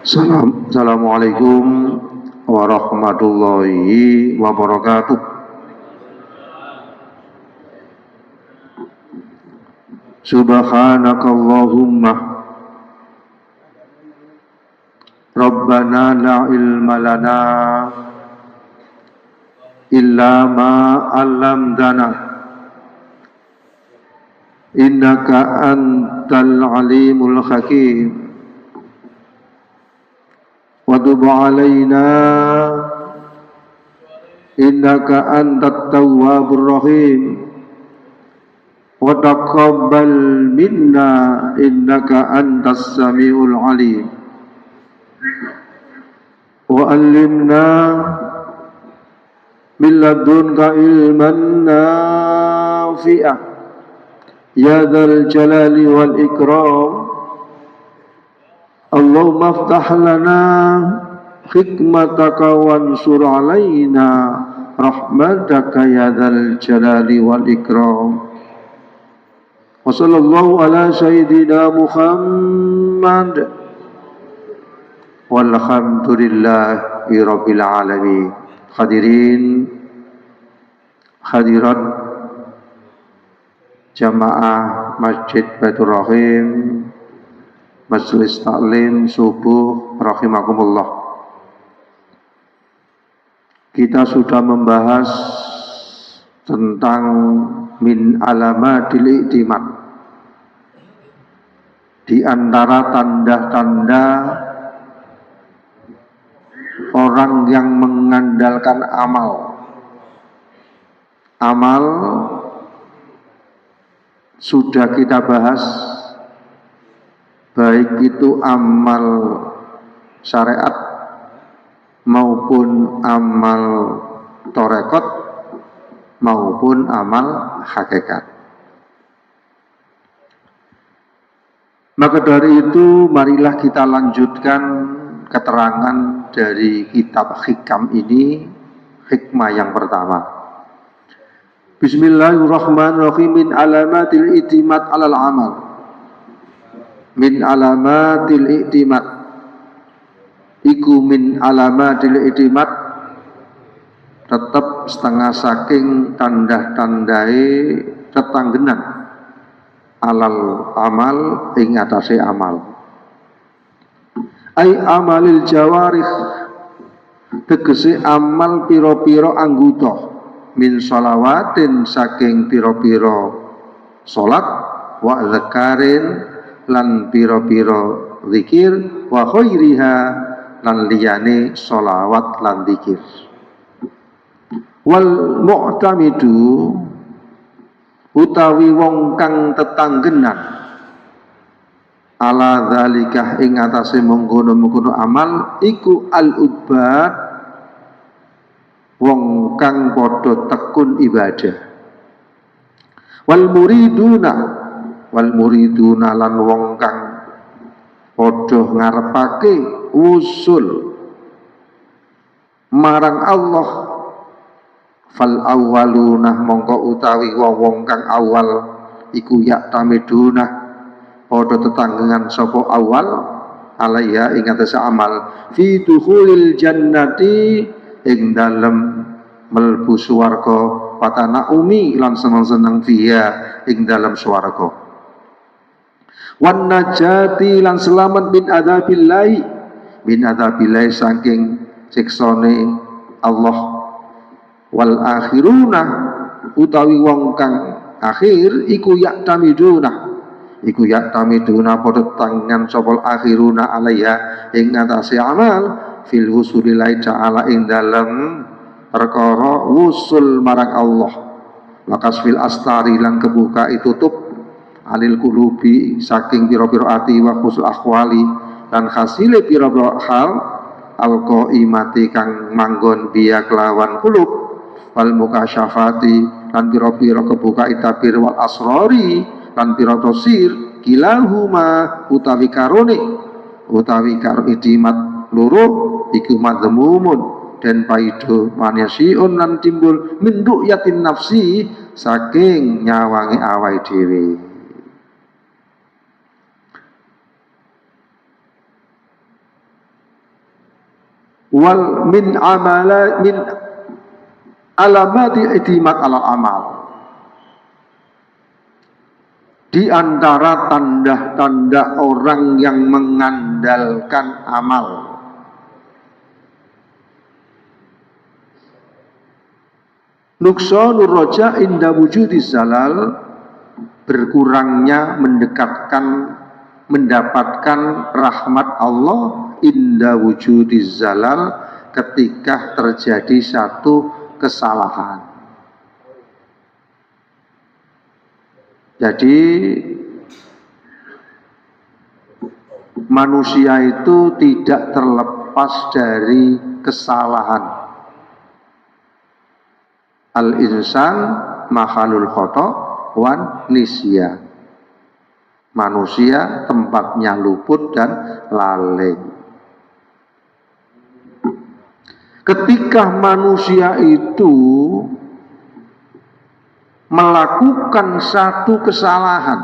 Assalamualaikum warahmatullahi wabarakatuh. Subhanakallahumma Rabbana la ilma lana illa ma 'allamtana innaka antal alimul hakim. Wa tub 'alaina innaka antat tawwabur rahim. Wa taqabbal minna innaka antas samiul alim. Wa 'allimna min ladunka ilman nafi'ah ya dzal jalali wal ikram. Allahumma aftah lana hikmataka wansur alaina rahmataka ya dzal jalali wal ikram. Wa sallallahu ala sayyidina Muhammad walhamdulillahi rabbil alamin. Hadirin hadirat jamaah Masjid Baitur Rahim, Majelis Taklim Subuh rahimakumullah. Kita sudah membahas tentang min alamatil i'timad, di antara tanda-tanda orang yang mengandalkan amal. Amal sudah kita bahas, baik itu amal syariat maupun amal torekot maupun amal hakikat. Maka dari itu marilah kita lanjutkan keterangan dari kitab hikam ini, hikmah yang pertama. Bismillahirrahmanirrahim. Min alamatil i'timad alal amal. Min alamatil i'timad, iku min alamatil i'timad, tetap setengah saking tanda-tandai tetanggenan alal amal ing atase amal. Ai amalil jawarih, tegese amal piro-piro anggota, min sholawatin saking piro-piro sholat, wa zakarin lan piro-piro zikir, wa khairiha lan liyane sholawat lan zikir. Wal mu'tamidu, utawi wong kang tetanggenan ala zalikah ing atase mengkono-mengkono amal, iku al-ubad, wong kang padha tekun ibadah. Wal muriduna lan wong kang padha ngarepake usul marang Allah. Fal awwaluna, mongko utawi wong kang awal iku yak tamiduna, padha tetanggengan sapa awal alaiya ing atase amal, fi dukhulil jannati, ing dalem mlebu swarga, patana umi lan seneng-seneng fiha ing dalem swarga. Wan najati lan selamat min adzabillahi saking siksane Allah. Wal akhiruna, utawi wong kang akhir iku yak tamiduna padha tangan sapa akhiruna alaiha ing atase amal, fil wusulillahi ta'ala ing dalem perkara wusul marang Allah. Lakas fil astari lan kebuka tutup anil kulubi saking pira-pira ati, wa khusul akhwali lan hasile pira-pira hal, alqaimati kang manggon biya kelawan kulub, wal mukasyafati lan pira-pira kebuka tabir, wal asrori lan pira-pira sir, kilahuma utawi karo i'timad loro iku madmumun dan paido manasiun lan timbul min ru'yatin nafsi saking nyawangi awake dhewe. wal min amala min alamati i'timad alal amal. Di antara tanda-tanda orang yang mengandalkan amal, nuqsanur raja inda wujudi zalal, berkurangnya mendapatkan rahmat Allah inda wujudi zalal, ketika terjadi satu kesalahan. Jadi manusia itu tidak terlepas dari kesalahan. Al-insan makhalul khata' wan nisya. Manusia tempatnya luput dan lalai. Ketika manusia itu melakukan satu kesalahan,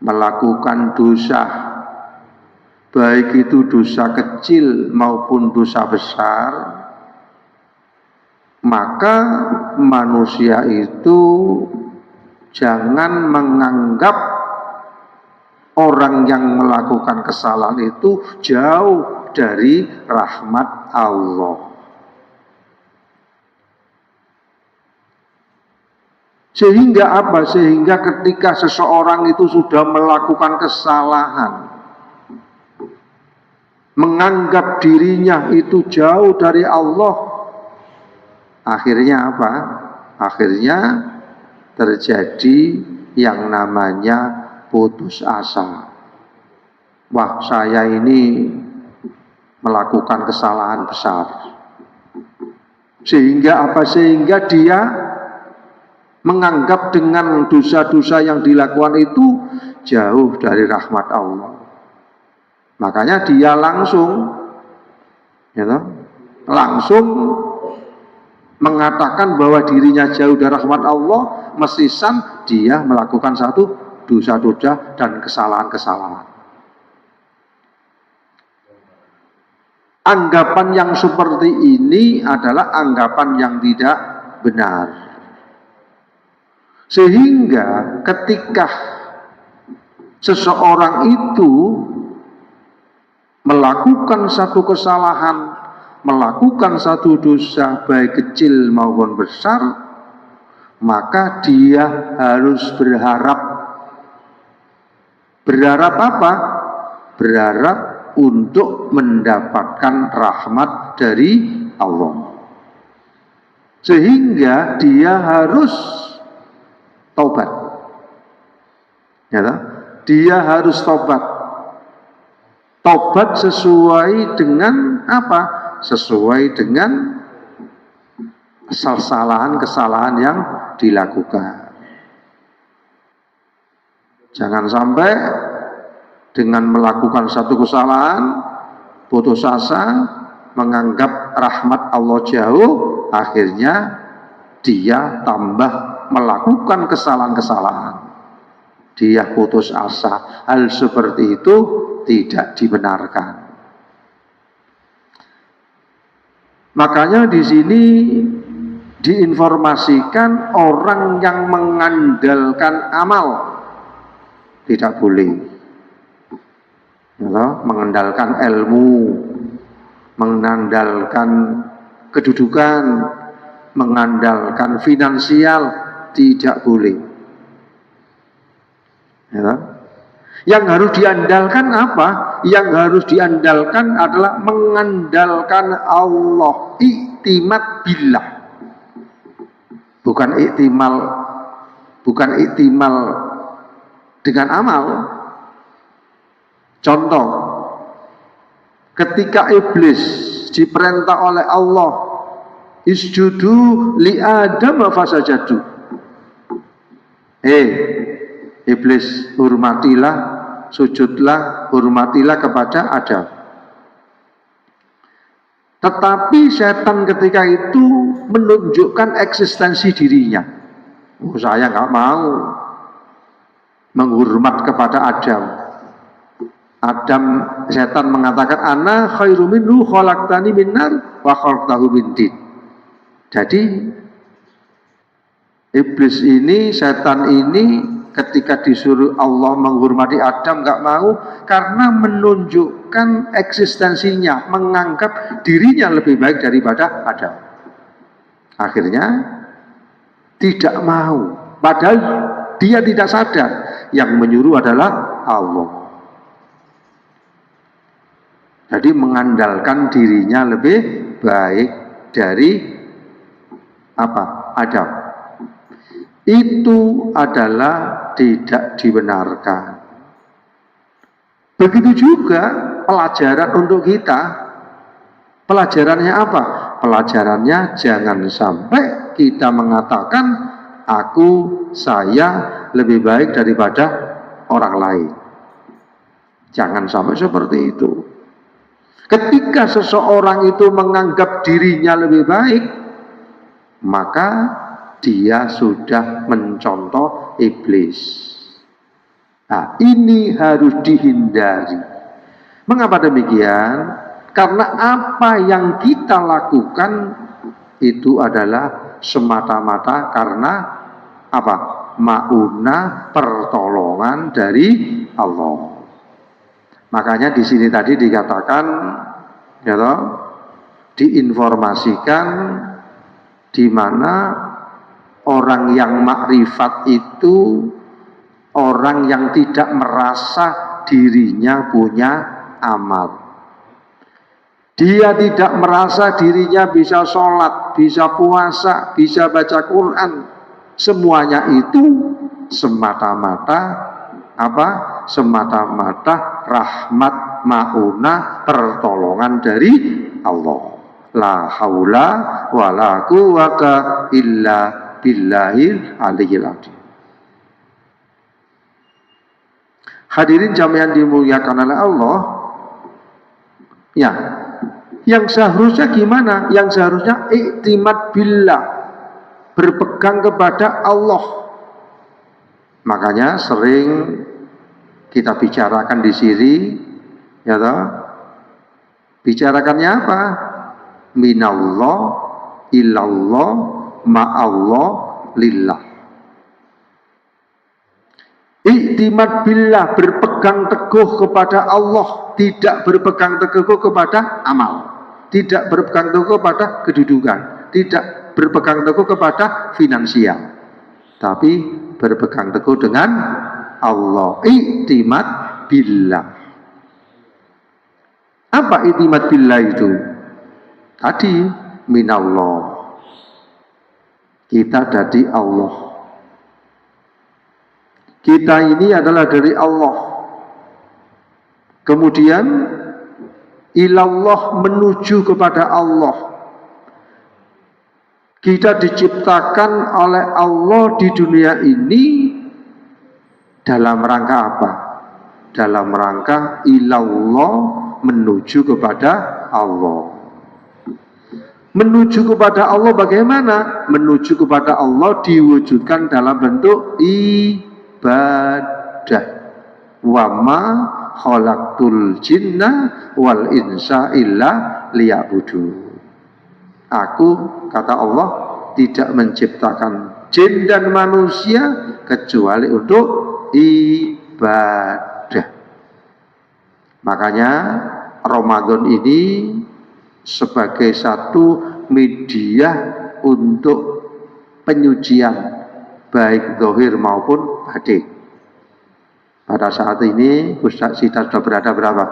melakukan dosa, baik itu dosa kecil maupun dosa besar, maka manusia itu jangan menganggap orang yang melakukan kesalahan itu jauh dari rahmat Allah. Sehingga apa? Sehingga ketika seseorang itu sudah melakukan kesalahan, menganggap dirinya itu jauh dari Allah, akhirnya apa? Akhirnya terjadi yang namanya putus asa. Wah, saya ini melakukan kesalahan besar. Sehingga apa? Sehingga dia menganggap dengan dosa-dosa yang dilakukan itu jauh dari rahmat Allah. Makanya dia langsung mengatakan bahwa dirinya jauh dari rahmat Allah, mesisan dia melakukan satu dosa-dosa dan kesalahan-kesalahan. Anggapan yang seperti ini adalah anggapan yang tidak benar. Sehingga ketika seseorang itu melakukan satu kesalahan, melakukan satu dosa baik kecil maupun besar, maka dia harus berharap. Berharap apa? Berharap untuk mendapatkan rahmat dari Allah. Sehingga dia harus taubat. Dia harus taubat. Taubat sesuai dengan apa? Sesuai dengan kesalahan-kesalahan yang dilakukan. Jangan sampai dengan melakukan satu kesalahan putus asa, menganggap rahmat Allah jauh, akhirnya dia tambah melakukan kesalahan-kesalahan. Dia putus asa. Hal seperti itu tidak dibenarkan. Makanya di sini diinformasikan orang yang mengandalkan amal tidak boleh. Mengandalkan ilmu, mengandalkan kedudukan, mengandalkan finansial, tidak boleh. Yang harus diandalkan apa? Yang harus diandalkan adalah mengandalkan Allah, iktimat billah. Bukan iktimal dengan amal. Contoh, ketika iblis diperintah oleh Allah, isjudu li Adam fasajadu. Iblis, hormatilah, sujudlah, hormatilah kepada Adam. Tetapi setan ketika itu menunjukkan eksistensi dirinya. Saya nggak mau menghormat kepada Adam. Adam, setan mengatakan ana khairu minhu khalaqtani min nar wa khalaqtahu min tin. Jadi iblis ini, setan ini ketika disuruh Allah menghormati Adam nggak mau karena menunjukkan eksistensinya, menganggap dirinya lebih baik daripada Adam. Akhirnya tidak mau, padahal dia tidak sadar yang menyuruh adalah Allah. Jadi mengandalkan dirinya lebih baik dari apa? Adam. Itu adalah tidak dibenarkan. Begitu juga pelajaran untuk kita. Pelajarannya apa? Pelajarannya jangan sampai kita mengatakan saya lebih baik daripada orang lain. Jangan sampai seperti itu. Ketika seseorang itu menganggap dirinya lebih baik, maka dia sudah mencontoh iblis. Nah, ini harus dihindari. Mengapa demikian? Karena apa yang kita lakukan itu adalah semata-mata karena apa? Maunah, pertolongan dari Allah. Makanya di sini tadi dikatakan, ya toh, diinformasikan di mana orang yang makrifat itu orang yang tidak merasa dirinya punya amal. Dia tidak merasa dirinya bisa sholat, bisa puasa, bisa baca Quran. Semuanya itu semata-mata apa? Semata-mata rahmat, maunah, pertolongan dari Allah. La haula wa la quwata illa billahil aliyil azim. Hadirin jami'an dimuliakan oleh Allah. Ya, yang seharusnya gimana? Yang seharusnya iktimad billah, berpegang kepada Allah. Makanya sering kita bicarakan di sini, ya toh? Bicarakannya apa? Minallah, ilallah, ma'allah, lillah. Iktimad billah, berpegang teguh kepada Allah, tidak berpegang teguh kepada amal, tidak berpegang teguh kepada kedudukan, tidak berpegang teguh kepada finansial, tapi berpegang teguh dengan Allah. Iktimad billah. Apa iktimad billah itu? Tadi minallah, kita dari Allah. Kita ini adalah dari Allah. Kemudian ilallah, menuju kepada Allah. Kita diciptakan oleh Allah di dunia ini dalam rangka apa? Dalam rangka ilallah, menuju kepada Allah. Menuju kepada Allah bagaimana? Menuju kepada Allah diwujudkan dalam bentuk ibadah. Wa ma khalaqtul jinna wal insa illa liya'budun. Aku, kata Allah, tidak menciptakan jin dan manusia kecuali untuk ibadah. Makanya Ramadan ini sebagai satu media untuk penyucian baik zahir maupun batin. Pada saat ini Ustaz Sita sudah berada berapa?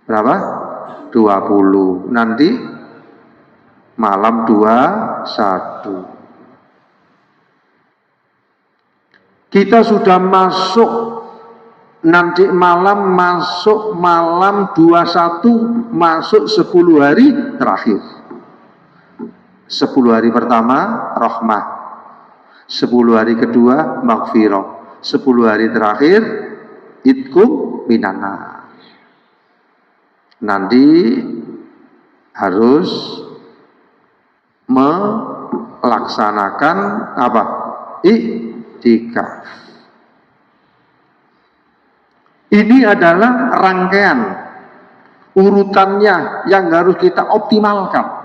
Berapa? 20. Nanti malam 21. Kita sudah masuk, nanti malam masuk malam 21, masuk 10 hari terakhir. 10 hari pertama rahmah, 10 hari kedua maghfirah, 10 hari terakhir itkum minana. Nanti harus melaksanakan apa? Iktikaf. Ini adalah rangkaian urutannya yang harus kita optimalkan.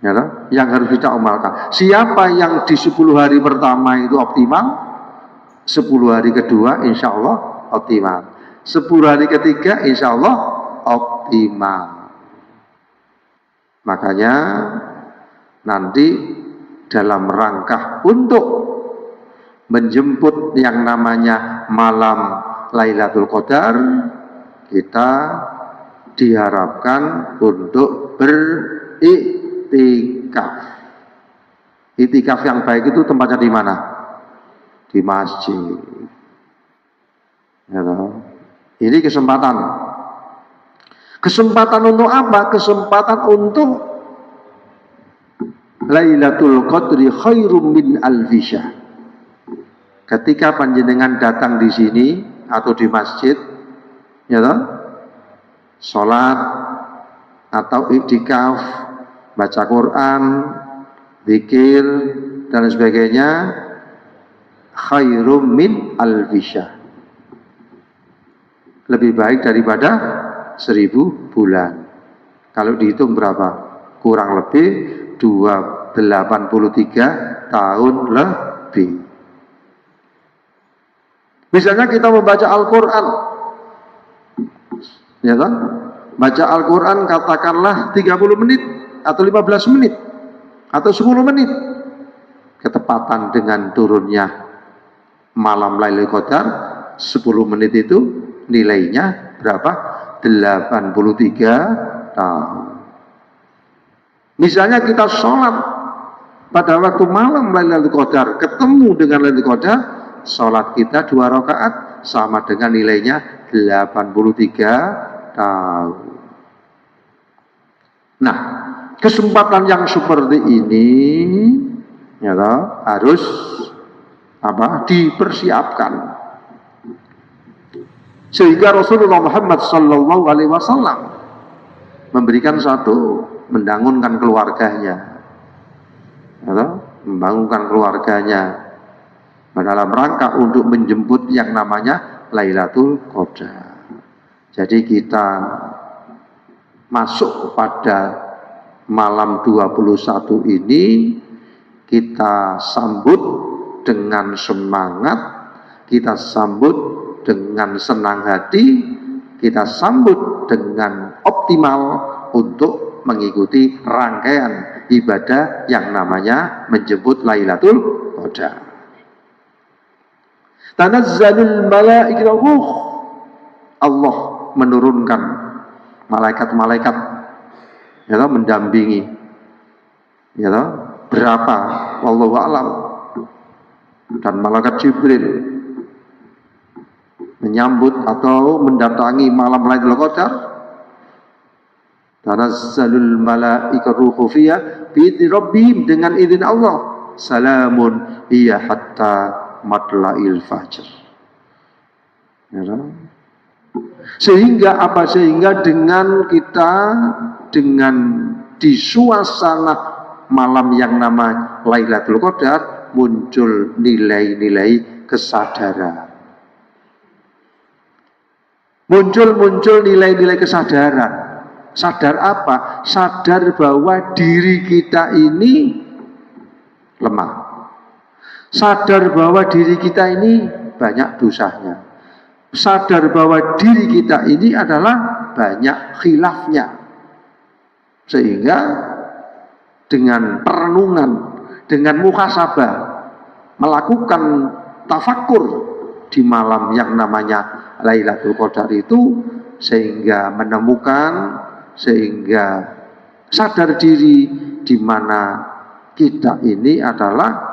Ya, yang harus kita optimalkan. Siapa yang di 10 hari pertama itu optimal, 10 hari kedua insya Allah optimal. 10 hari ketiga insya Allah optimal. Makanya nanti dalam rangka untuk menjemput yang namanya malam Lailatul Qadar, kita diharapkan untuk beriktikaf. Iktikaf yang baik itu tempatnya di mana? Di masjid. Ya, ini kesempatan. Kesempatan untuk apa? Kesempatan untuk Lailatul Qadri khairum min alfi syahr. Ketika panjenengan datang di sini atau di masjid, ya toh, sholat atau iktikaf, baca Quran, zikir dan sebagainya, khairum min alfi syahr. Lebih baik daripada 1000 bulan. Kalau dihitung berapa? Kurang lebih 283 tahun lebih. Misalnya kita membaca Al-Quran, ya kan? Baca Al-Quran katakanlah 30 menit atau 15 menit atau 10 menit, ketepatan dengan turunnya malam Lailatul Qadar 10 menit itu nilainya berapa? 83 tahun. Misalnya kita sholat pada waktu malam Lailatul Qadar ketemu dengan Lailatul Qadar, sholat kita 2 rakaat sama dengan nilainya 83 tahun. Nah, kesempatan yang seperti ini ya toh, harus dipersiapkan. Sehingga Rasulullah Muhammad Sallallahu Alaihi Wasallam memberikan satu, membangunkan keluarganya, ya toh, membangunkan keluarganya dalam rangka untuk menjemput yang namanya Lailatul Qadar. Jadi kita masuk pada malam 21 ini, kita sambut dengan semangat, kita sambut dengan senang hati, kita sambut dengan optimal untuk mengikuti rangkaian ibadah yang namanya menjemput Lailatul Qadar. Tanazzalul malaikatu ruh, Allah menurunkan malaikat-malaikat ya toh, mendampingi ya toh, berapa wallahu a'lam, dan malaikat Jibril menyambut atau mendatangi malam Lailatul Qadar. Tanazzalul malaikatu ruhu fiha bi rabbihim, dengan izin Allah, salamun hiya hatta matla'il fajr. Ya, sehingga apa? Sehingga dengan kita, dengan di suasana malam yang nama Lailatul Qadar, muncul nilai-nilai kesadaran. Muncul nilai-nilai kesadaran. Sadar apa? Sadar bahwa diri kita ini lemah. Sadar bahwa diri kita ini banyak dosanya. Sadar bahwa diri kita ini adalah banyak khilafnya. Sehingga dengan perenungan, dengan muhasabah, melakukan tafakkur di malam yang namanya Lailatul Qadar itu, sehingga menemukan, sehingga sadar diri di mana kita ini adalah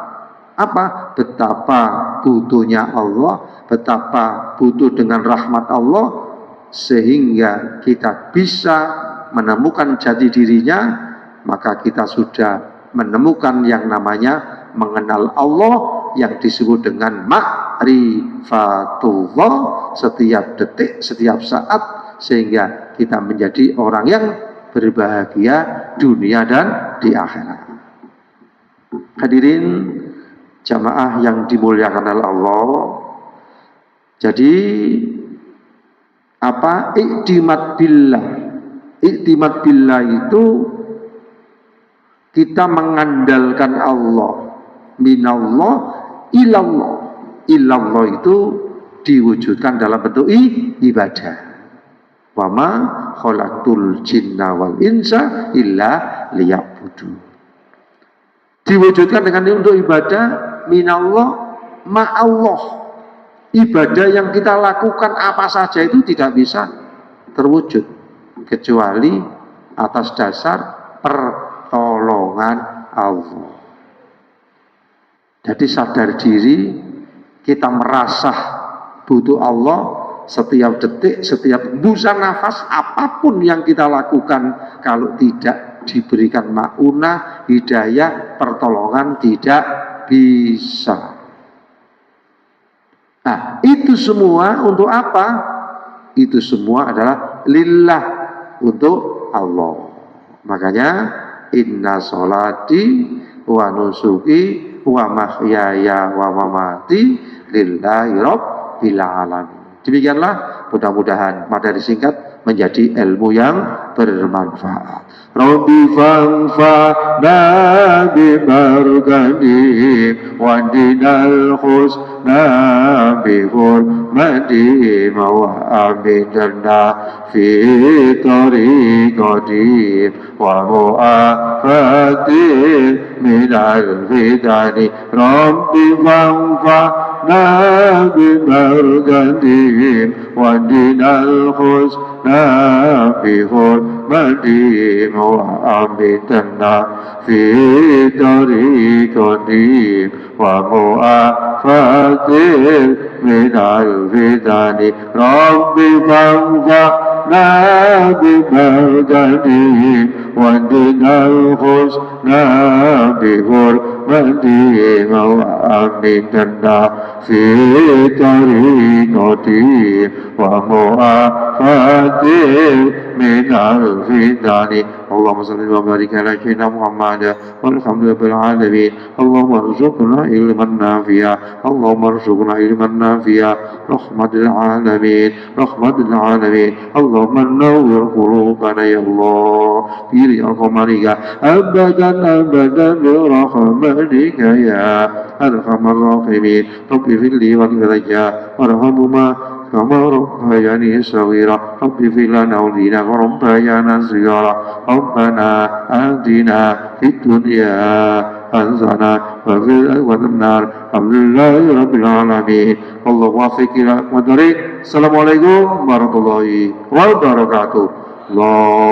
apa? Betapa butuhnya Allah, betapa butuh dengan rahmat Allah, sehingga kita bisa menemukan jati dirinya, maka kita sudah menemukan yang namanya mengenal Allah, yang disebut dengan ma'rifatullah setiap detik, setiap saat, sehingga kita menjadi orang yang berbahagia dunia dan di akhirat. Hadirin jamaah yang dimuliakan oleh Allah, Jadi apa? Iktimat billah. Iktimat billah itu kita mengandalkan Allah. Minallah ilallah. Ilallah itu diwujudkan dalam bentuk ibadah. Wa ma khalaqtul jinna wal insa illa liya'budu. Diwujudkan dengan untuk ibadah minallah ma'allah. Ibadah yang kita lakukan apa saja itu tidak bisa terwujud kecuali atas dasar pertolongan Allah. Jadi sadar diri, kita merasa butuh Allah setiap detik, setiap hembusan nafas, apapun yang kita lakukan, kalau tidak diberikan ma'unah, hidayah, pertolongan, tidak bisa. Nah, itu semua untuk apa? Itu semua adalah lillah, untuk Allah. Makanya inna sholati wa nusuki wa mahyaya wa mamati lillahi rabbil alamin. Demikianlah, mudah-mudahan materi singkat menjadi ilmu yang bermanfaat. Rabbi fanfa'na bi barakatihim wa dinal husna bi hurmatihim wa aminna fi tariqatihim wa mu'afatin minal fitani. Rabbi fanfa'na bi barakatihim wa dinal husna bi hurmatihim wa aminna fi tariqatihim wa mu'afatin minal fitani. Rabbi fanfa'na bi barakatihim wa dinal husna bi hurmatihim wa aminna fi tariqatihim wa mu'afatin minal fitani. Allahumma salli wa barik ala sayyidina Muhammad walhamdulillahi rabbil alamin. Allahumma arzuqna ilman nafi'a, Allahumma arzuqna ilman nafi'a rahmatil alamin, rahmatil alamin. Allahumma nawwir qulubana ya Allah bi rahmatika abadan abadan bi rahmatika ya arhamar rahimin. Rabbi fili wa ilayya warhamhuma كما ربياني صغيرا رب اغفر لنا ولنا وربيانا صغيرا ربنا آتنا في الدنيا حسنة وفي النار. الحمد لله رب العالمين. الله وافق إلى الطريق. السلام عليكم ورحمة الله وبركاته. الله